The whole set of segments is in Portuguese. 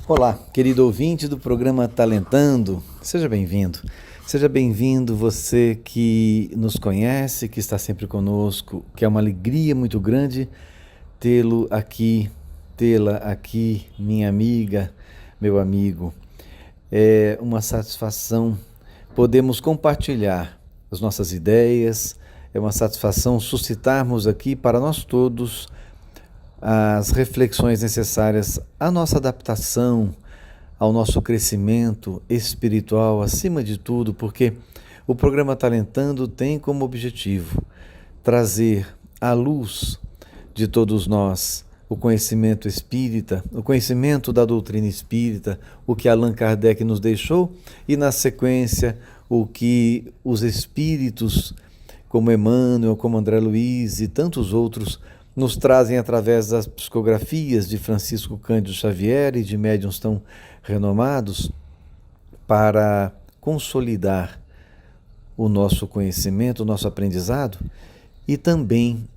Olá, querido ouvinte do programa Talentando, seja bem-vindo. Seja bem-vindo você que nos conhece, que está sempre conosco, que é uma alegria muito grande tê-la aqui, minha amiga, meu amigo. É uma satisfação podermos compartilhar as nossas ideias, é uma satisfação suscitarmos aqui para nós todos as reflexões necessárias à nossa adaptação, ao nosso crescimento espiritual, acima de tudo, porque o programa Talentando tem como objetivo trazer à luz de todos nós o conhecimento espírita, o conhecimento da doutrina espírita, o que Allan Kardec nos deixou e, na sequência, o que os espíritos, como Emmanuel, como André Luiz e tantos outros, nos trazem através das psicografias de Francisco Cândido Xavier e de médiuns tão renomados para consolidar o nosso conhecimento, o nosso aprendizado e também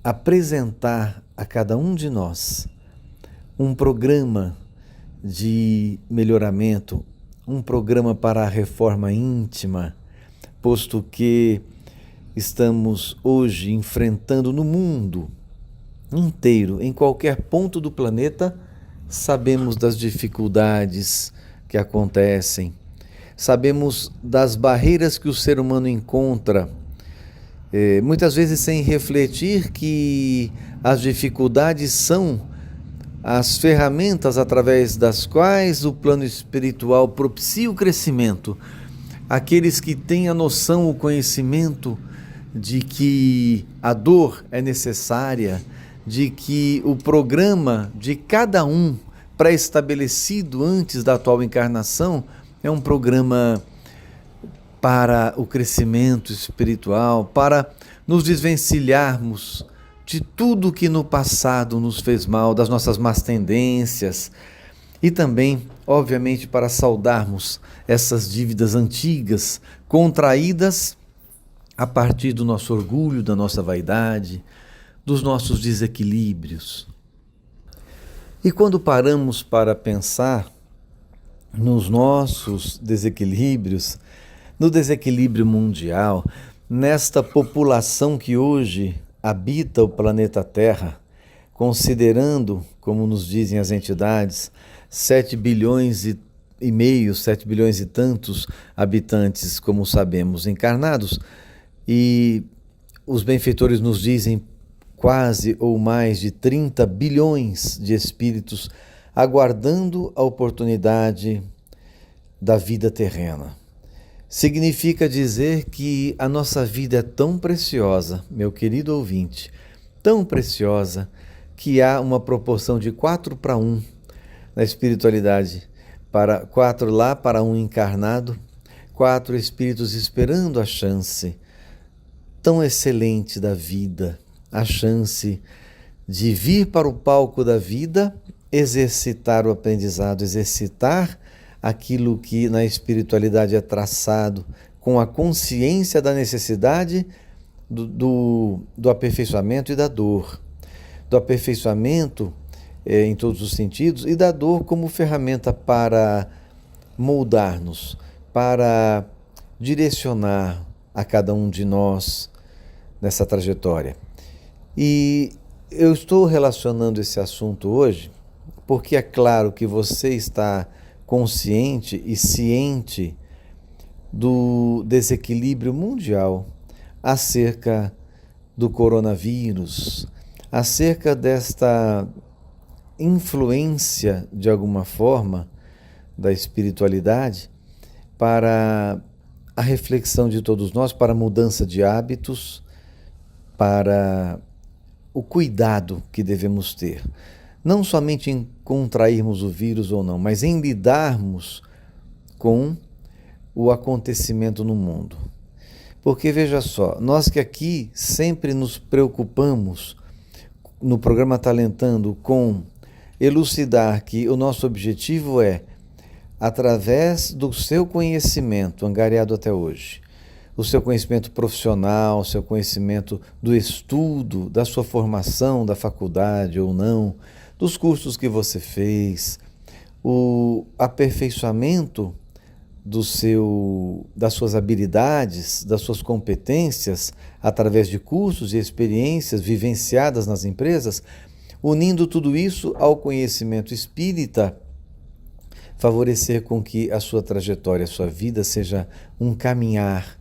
apresentar a cada um de nós um programa de melhoramento, um programa para a reforma íntima, posto que estamos hoje enfrentando no mundo inteiro, em qualquer ponto do planeta, sabemos das dificuldades que acontecem, sabemos das barreiras que o ser humano encontra, muitas vezes sem refletir que as dificuldades são as ferramentas através das quais o plano espiritual propicia o crescimento. Aqueles que têm a noção, o conhecimento de que a dor é necessária, de que o programa de cada um pré-estabelecido antes da atual encarnação é um programa para o crescimento espiritual, para nos desvencilharmos de tudo que no passado nos fez mal, das nossas más tendências e também, obviamente, para saudarmos essas dívidas antigas, contraídas a partir do nosso orgulho, da nossa vaidade, dos nossos desequilíbrios. E quando paramos para pensar nos nossos desequilíbrios, no desequilíbrio mundial, nesta população que hoje habita o planeta Terra, considerando, como nos dizem as entidades, 7 bilhões e meio, 7 bilhões e tantos habitantes, como sabemos, encarnados, e os benfeitores nos dizem quase ou mais de 30 bilhões de espíritos aguardando a oportunidade da vida terrena. Significa dizer que a nossa vida é tão preciosa, meu querido ouvinte, tão preciosa, que há uma proporção de 4:1 na espiritualidade, para 4 lá para 1 encarnado, 4 espíritos esperando a chance tão excelente da vida, a chance de vir para o palco da vida, exercitar o aprendizado, exercitar aquilo que na espiritualidade é traçado com a consciência da necessidade do aperfeiçoamento e da dor. Do aperfeiçoamento em todos os sentidos e da dor como ferramenta para moldar-nos, para direcionar a cada um de nós nessa trajetória. E eu estou relacionando esse assunto hoje porque é claro que você está consciente e ciente do desequilíbrio mundial acerca do coronavírus, acerca desta influência, de alguma forma, da espiritualidade para a reflexão de todos nós, para a mudança de hábitos, para o cuidado que devemos ter. Não somente em contrairmos o vírus ou não, mas em lidarmos com o acontecimento no mundo. Porque veja só, nós que aqui sempre nos preocupamos no programa Talentando com elucidar que o nosso objetivo é, através do seu conhecimento angariado até hoje, o seu conhecimento profissional, o seu conhecimento do estudo, da sua formação, da faculdade ou não, dos cursos que você fez, o aperfeiçoamento das suas habilidades, das suas competências, através de cursos e experiências vivenciadas nas empresas, unindo tudo isso ao conhecimento espírita, favorecer com que a sua trajetória, a sua vida seja um caminhar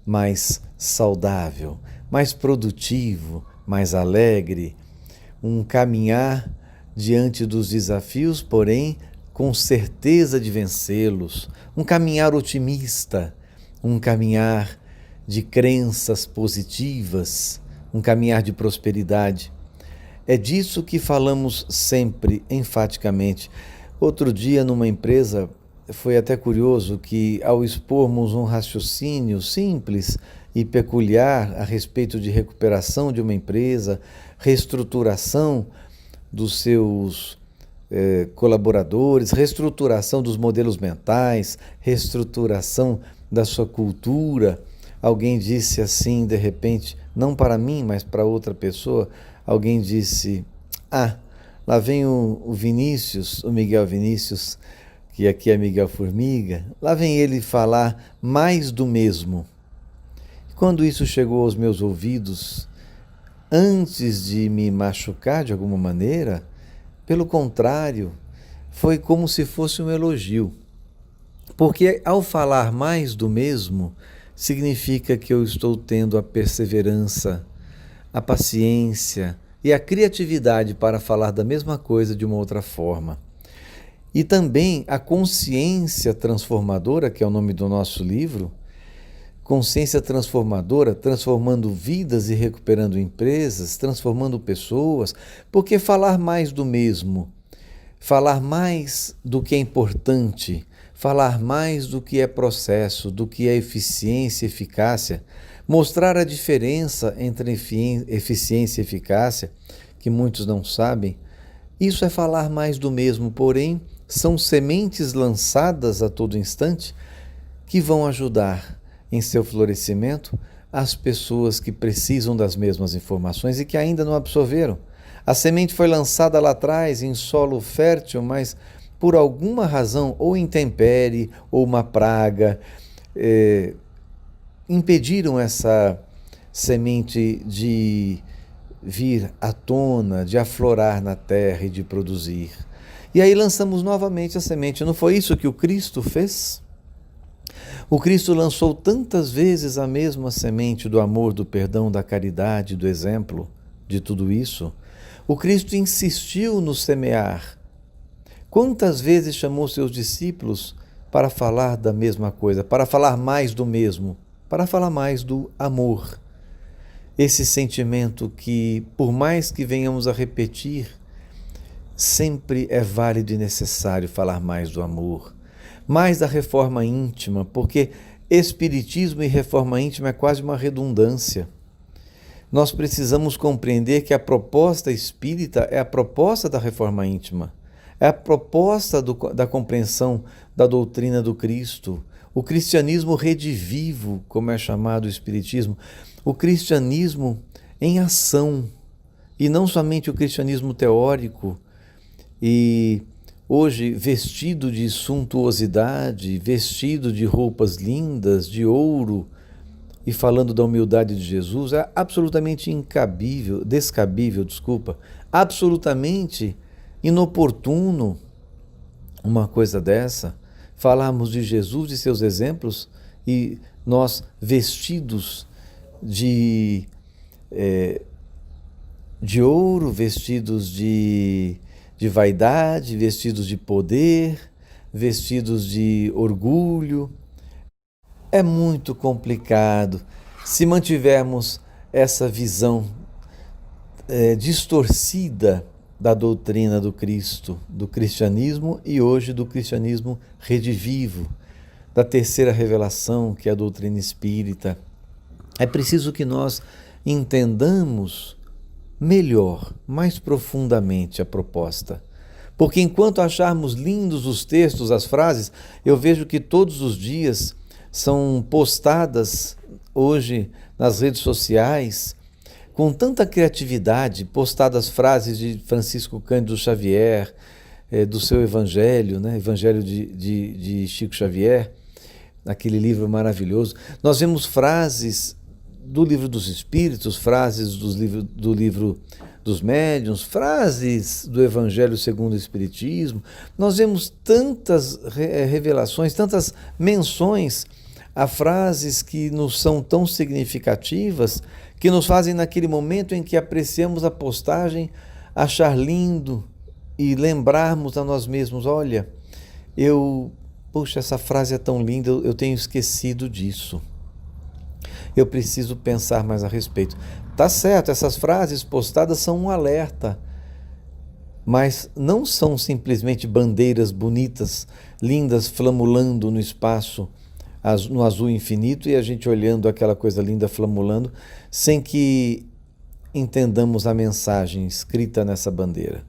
mais saudável, mais produtivo, mais alegre, um caminhar diante dos desafios, porém com certeza de vencê-los, um caminhar otimista, um caminhar de crenças positivas, um caminhar de prosperidade. É disso que falamos sempre, enfaticamente. Outro dia, numa empresa, foi até curioso que, ao expormos um raciocínio simples e peculiar a respeito de recuperação de uma empresa, reestruturação dos seus colaboradores, reestruturação dos modelos mentais, reestruturação da sua cultura, alguém disse assim, de repente, não para mim, mas para outra pessoa, alguém disse: ah, lá vem o Vinícius, o Miguel Vinícius, que aqui é Miguel Formiga, lá vem ele falar mais do mesmo. Quando isso chegou aos meus ouvidos, antes de me machucar de alguma maneira, pelo contrário, foi como se fosse um elogio. Porque ao falar mais do mesmo, significa que eu estou tendo a perseverança, a paciência e a criatividade para falar da mesma coisa de uma outra forma. E também a consciência transformadora, que é o nome do nosso livro, consciência transformadora, transformando vidas e recuperando empresas, transformando pessoas, porque falar mais do mesmo, falar mais do que é importante, falar mais do que é processo, do que é eficiência e eficácia, mostrar a diferença entre eficiência e eficácia, que muitos não sabem, isso é falar mais do mesmo, porém, são sementes lançadas a todo instante que vão ajudar em seu florescimento as pessoas que precisam das mesmas informações e que ainda não absorveram. A semente foi lançada lá atrás em solo fértil, mas por alguma razão, ou intempérie, ou uma praga, impediram essa semente de vir à tona, de aflorar na terra e de produzir. E aí lançamos novamente a semente. Não foi isso que o Cristo fez? O Cristo lançou tantas vezes a mesma semente do amor, do perdão, da caridade, do exemplo, de tudo isso. O Cristo insistiu no semear. Quantas vezes chamou seus discípulos para falar da mesma coisa, para falar mais do mesmo, para falar mais do amor? Esse sentimento que, por mais que venhamos a repetir, sempre é válido e necessário falar mais do amor, mais da reforma íntima, porque espiritismo e reforma íntima é quase uma redundância. Nós precisamos compreender que a proposta espírita é a proposta da reforma íntima, é a proposta da compreensão da doutrina do Cristo, o cristianismo redivivo, como é chamado o espiritismo, o cristianismo em ação, e não somente o cristianismo teórico, e hoje vestido de suntuosidade, vestido de roupas lindas, de ouro, e falando da humildade de Jesus, é absolutamente descabível, absolutamente inoportuno uma coisa dessa, falarmos de Jesus e seus exemplos e nós vestidos de ouro, vestidos de vaidade, vestidos de poder, vestidos de orgulho. É muito complicado se mantivermos essa visão distorcida da doutrina do Cristo, do cristianismo e hoje do cristianismo redivivo, da terceira revelação, que é a doutrina espírita. É preciso que nós entendamos melhor, mais profundamente a proposta. Porque enquanto acharmos lindos os textos, as frases, eu vejo que todos os dias são postadas hoje nas redes sociais, com tanta criatividade, postadas frases de Francisco Cândido Xavier, do seu Evangelho, né? Evangelho de Chico Xavier, aquele livro maravilhoso. Nós vemos frases do Livro dos Espíritos, frases do livro dos Médiuns, frases do Evangelho segundo o Espiritismo. Nós vemos tantas revelações, tantas menções a frases que nos são tão significativas, que nos fazem, naquele momento em que apreciamos a postagem, achar lindo e lembrarmos a nós mesmos: olha, puxa, essa frase é tão linda, eu tenho esquecido disso. Eu preciso pensar mais a respeito. Tá certo, essas frases postadas são um alerta, mas não são simplesmente bandeiras bonitas, lindas, flamulando no espaço, no azul infinito, e a gente olhando aquela coisa linda flamulando, sem que entendamos a mensagem escrita nessa bandeira.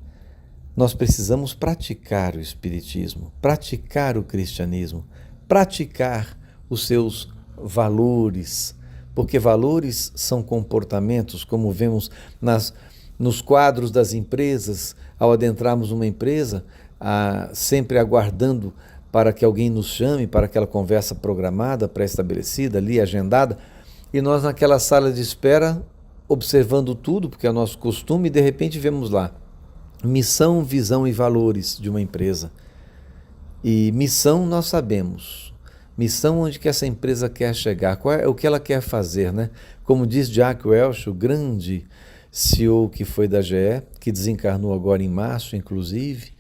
Nós precisamos praticar o Espiritismo, praticar o cristianismo, praticar os seus valores, porque valores são comportamentos, como vemos nos quadros das empresas. Ao adentrarmos uma empresa, sempre aguardando para que alguém nos chame para aquela conversa programada, pré-estabelecida, ali, agendada, e nós naquela sala de espera, observando tudo, porque é nosso costume, e de repente vemos lá: missão, visão e valores de uma empresa. E missão nós sabemos. Missão, onde que essa empresa quer chegar, qual é o que ela quer fazer, né? Como diz Jack Welch, o grande CEO que foi da GE, que desencarnou agora em março, inclusive,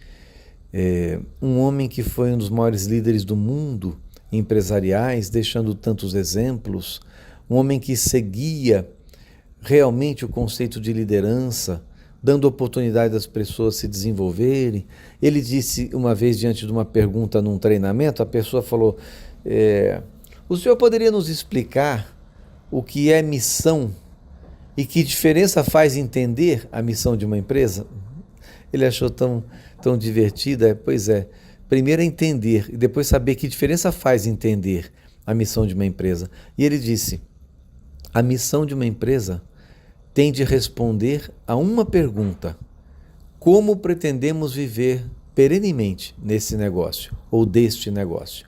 um homem que foi um dos maiores líderes do mundo, empresariais, deixando tantos exemplos, um homem que seguia realmente o conceito de liderança, dando oportunidade das pessoas se desenvolverem. Ele disse uma vez, diante de uma pergunta num treinamento, a pessoa falou: o senhor poderia nos explicar o que é missão e que diferença faz entender a missão de uma empresa? Ele achou tão divertida. Pois é, primeiro é entender e depois saber que diferença faz entender a missão de uma empresa. E ele disse: a missão de uma empresa tem de responder a uma pergunta: como pretendemos viver perenemente nesse negócio ou deste negócio?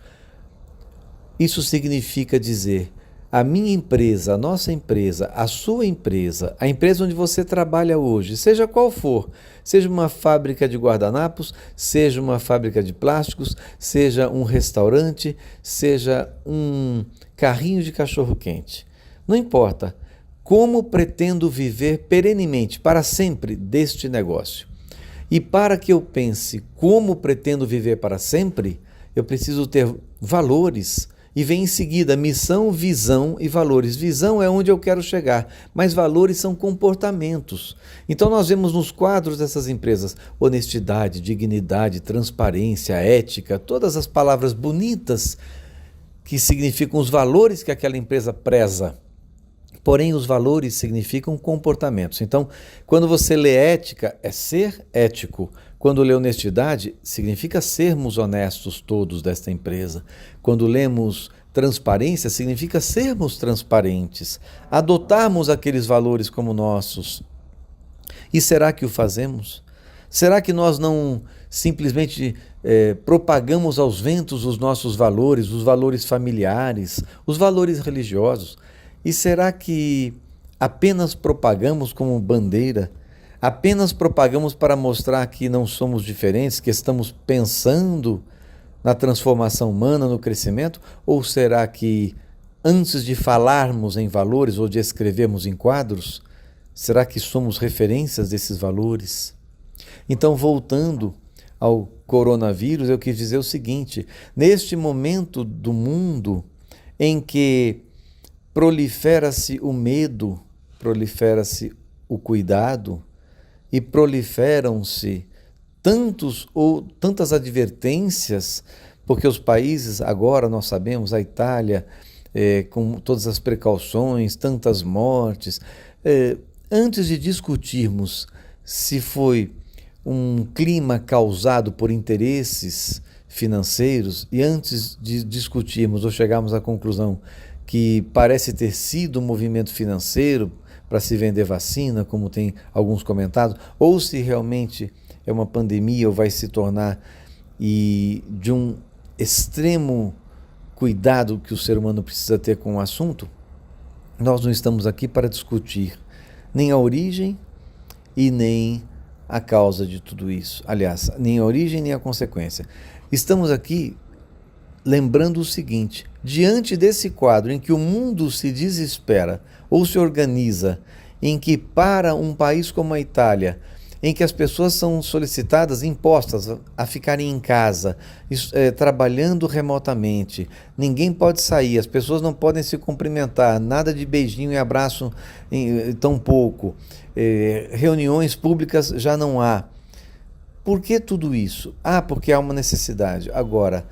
Isso significa dizer: a minha empresa, a nossa empresa, a sua empresa, a empresa onde você trabalha hoje, seja qual for, seja uma fábrica de guardanapos, seja uma fábrica de plásticos, seja um restaurante, seja um carrinho de cachorro-quente, não importa. Como pretendo viver perenemente, para sempre, deste negócio? E para que eu pense como pretendo viver para sempre, eu preciso ter valores. E vem em seguida missão, visão e valores. Visão é onde eu quero chegar, mas valores são comportamentos. Então nós vemos nos quadros dessas empresas honestidade, dignidade, transparência, ética, todas as palavras bonitas que significam os valores que aquela empresa preza. Porém, os valores significam comportamentos. Então, quando você lê ética, é ser ético. Quando lê honestidade, significa sermos honestos todos desta empresa. Quando lemos transparência, significa sermos transparentes, adotarmos aqueles valores como nossos. E será que o fazemos? Será que nós não simplesmente propagamos aos ventos os nossos valores, os valores familiares, os valores religiosos? E será que apenas propagamos como bandeira? Apenas propagamos para mostrar que não somos diferentes, que estamos pensando na transformação humana, no crescimento? Ou será que, antes de falarmos em valores ou de escrevermos em quadros, será que somos referências desses valores? Então, voltando ao coronavírus, eu quis dizer o seguinte: neste momento do mundo em que prolifera-se o medo, prolifera-se o cuidado e proliferam-se tantas advertências, porque os países, agora nós sabemos, a Itália, com todas as precauções, tantas mortes, antes de discutirmos se foi um clima causado por interesses financeiros e antes de discutirmos ou chegarmos à conclusão que parece ter sido um movimento financeiro para se vender vacina, como tem alguns comentado, ou se realmente é uma pandemia ou vai se tornar, e de um extremo cuidado que o ser humano precisa ter com o assunto, nós não estamos aqui para discutir nem a origem e nem a causa de tudo isso. Aliás, nem a origem nem a consequência. Estamos aqui lembrando o seguinte: diante desse quadro em que o mundo se desespera ou se organiza, em que para um país como a Itália, em que as pessoas são solicitadas, impostas a ficarem em casa, trabalhando remotamente, ninguém pode sair, as pessoas não podem se cumprimentar, nada de beijinho e abraço tão pouco, reuniões públicas já não há. Por que tudo isso? Porque há uma necessidade. Agora,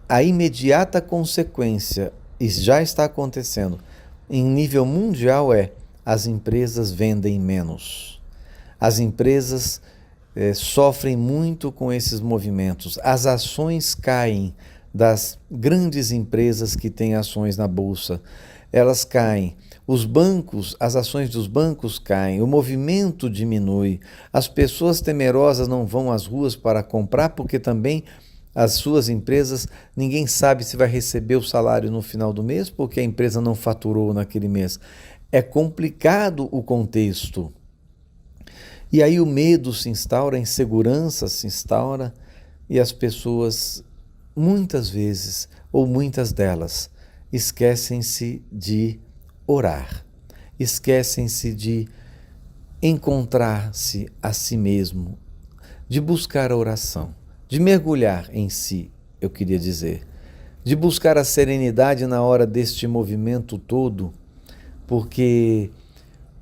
a imediata consequência, e já está acontecendo, em nível mundial as empresas vendem menos. As empresas sofrem muito com esses movimentos. As ações caem das grandes empresas que têm ações na bolsa. Elas caem. Os bancos, as ações dos bancos caem. O movimento diminui. As pessoas temerosas não vão às ruas para comprar, porque também as suas empresas, ninguém sabe se vai receber o salário no final do mês, porque a empresa não faturou naquele mês. É complicado o contexto. E aí o medo se instaura, a insegurança se instaura, e as pessoas, muitas vezes, ou muitas delas, esquecem-se de orar, esquecem-se de encontrar-se a si mesmo, de buscar a oração, de mergulhar em si, eu queria dizer, de buscar a serenidade na hora deste movimento todo, porque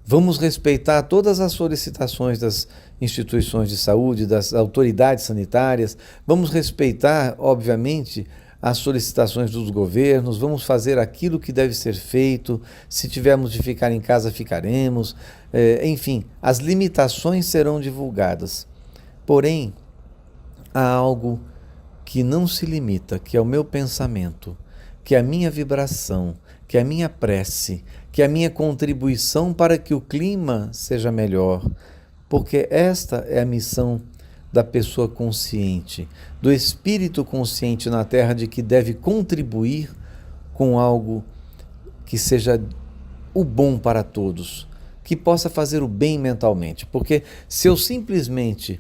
vamos respeitar todas as solicitações das instituições de saúde, das autoridades sanitárias, vamos respeitar, obviamente, as solicitações dos governos, vamos fazer aquilo que deve ser feito, se tivermos de ficar em casa, ficaremos, enfim, as limitações serão divulgadas. Porém, há algo que não se limita, que é o meu pensamento, que é a minha vibração, que é a minha prece, que é a minha contribuição para que o clima seja melhor, porque esta é a missão da pessoa consciente, do espírito consciente na Terra, de que deve contribuir com algo que seja o bom para todos, que possa fazer o bem mentalmente, porque se eu simplesmente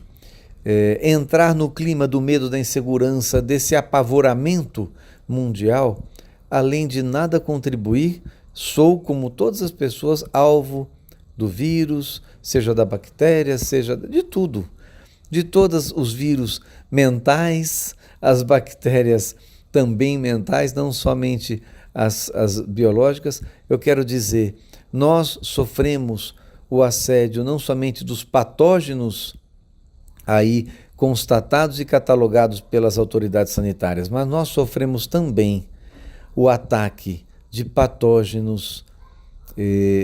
entrar no clima do medo, da insegurança, desse apavoramento mundial, além de nada contribuir, sou, como todas as pessoas, alvo do vírus, seja da bactéria, seja de tudo, de todos os vírus mentais, as bactérias também mentais, não somente as biológicas. Eu quero dizer, nós sofremos o assédio não somente dos patógenos aí constatados e catalogados pelas autoridades sanitárias, mas nós sofremos também o ataque de patógenos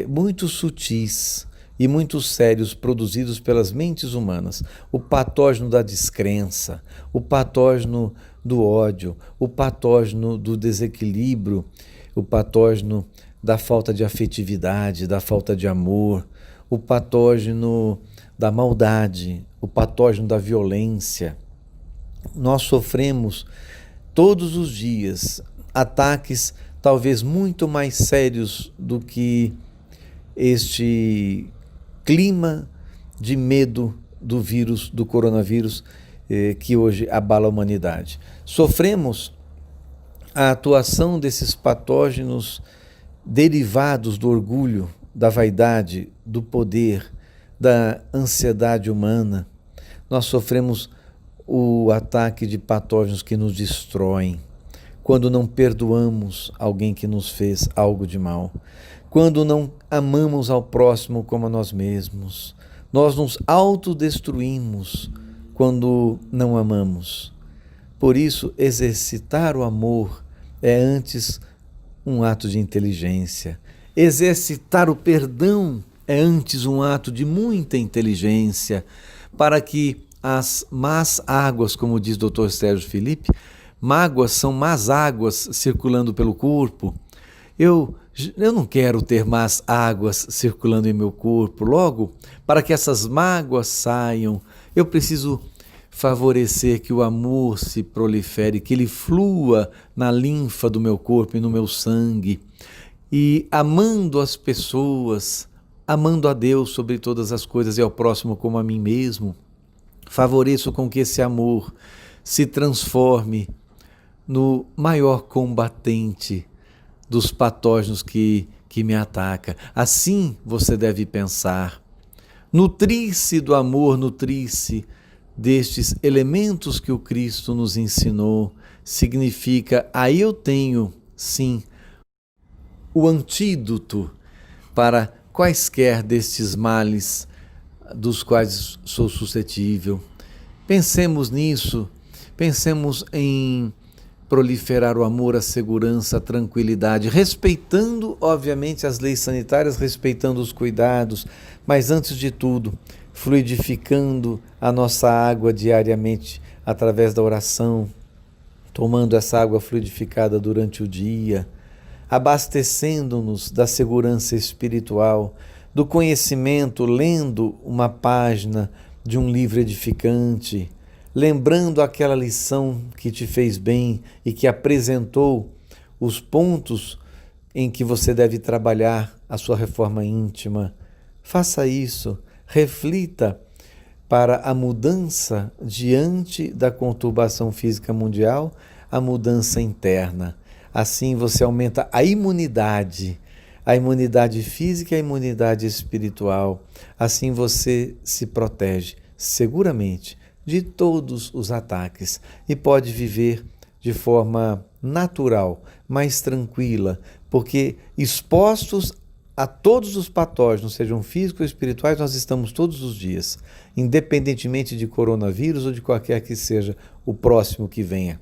muito sutis e muito sérios produzidos pelas mentes humanas. O patógeno da descrença, o patógeno do ódio, o patógeno do desequilíbrio, o patógeno da falta de afetividade, da falta de amor, o patógeno da maldade, o patógeno da violência. Nós sofremos todos os dias ataques talvez muito mais sérios do que este clima de medo do vírus, do coronavírus, que hoje abala a humanidade. Sofremos a atuação desses patógenos derivados do orgulho, da vaidade, do poder, da ansiedade humana. Nós sofremos o ataque de patógenos que nos destroem, quando não perdoamos alguém que nos fez algo de mal, quando não amamos ao próximo como a nós mesmos, nós nos autodestruímos quando não amamos. Por isso, exercitar o amor é antes um ato de inteligência. Exercitar o perdão é antes um ato de muita inteligência, para que as más águas, como diz o Dr. Sérgio Felipe, mágoas são más águas circulando pelo corpo. Eu não quero ter más águas circulando em meu corpo. Logo, para que essas mágoas saiam, Eu preciso favorecer que o amor se prolifere, que ele flua na linfa do meu corpo e no meu sangue. E amando as pessoas, amando a Deus sobre todas as coisas e ao próximo como a mim mesmo, favoreço com que esse amor se transforme no maior combatente dos patógenos que me ataca. Assim você deve pensar. Nutrir-se do amor, nutrir-se destes elementos que o Cristo nos ensinou, significa, aí eu tenho, sim, o antídoto para quaisquer destes males dos quais sou suscetível. Pensemos nisso, pensemos em proliferar o amor, a segurança, a tranquilidade, respeitando, obviamente, as leis sanitárias, respeitando os cuidados, mas antes de tudo, fluidificando a nossa água diariamente através da oração, tomando essa água fluidificada durante o dia, abastecendo-nos da segurança espiritual, do conhecimento, lendo uma página de um livro edificante, lembrando aquela lição que te fez bem e que apresentou os pontos em que você deve trabalhar a sua reforma íntima. Faça isso, reflita para a mudança diante da conturbação física mundial, a mudança interna. Assim você aumenta a imunidade física e a imunidade espiritual. Assim você se protege seguramente de todos os ataques e pode viver de forma natural, mais tranquila, porque expostos a todos os patógenos, sejam físicos ou espirituais, nós estamos todos os dias, independentemente de coronavírus ou de qualquer que seja o próximo que venha.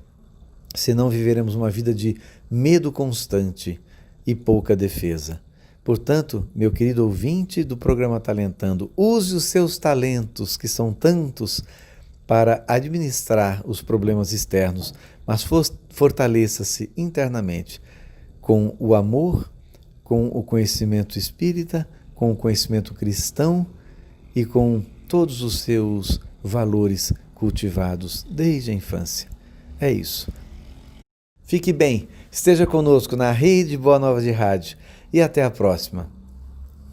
Senão viveremos uma vida de medo constante e pouca defesa. Portanto, meu querido ouvinte do programa Talentando, use os seus talentos, que são tantos, para administrar os problemas externos, mas fortaleça-se internamente com o amor, com o conhecimento espírita, com o conhecimento cristão e com todos os seus valores cultivados desde a infância. É isso. Fique bem, esteja conosco na Rede Boa Nova de Rádio e até a próxima.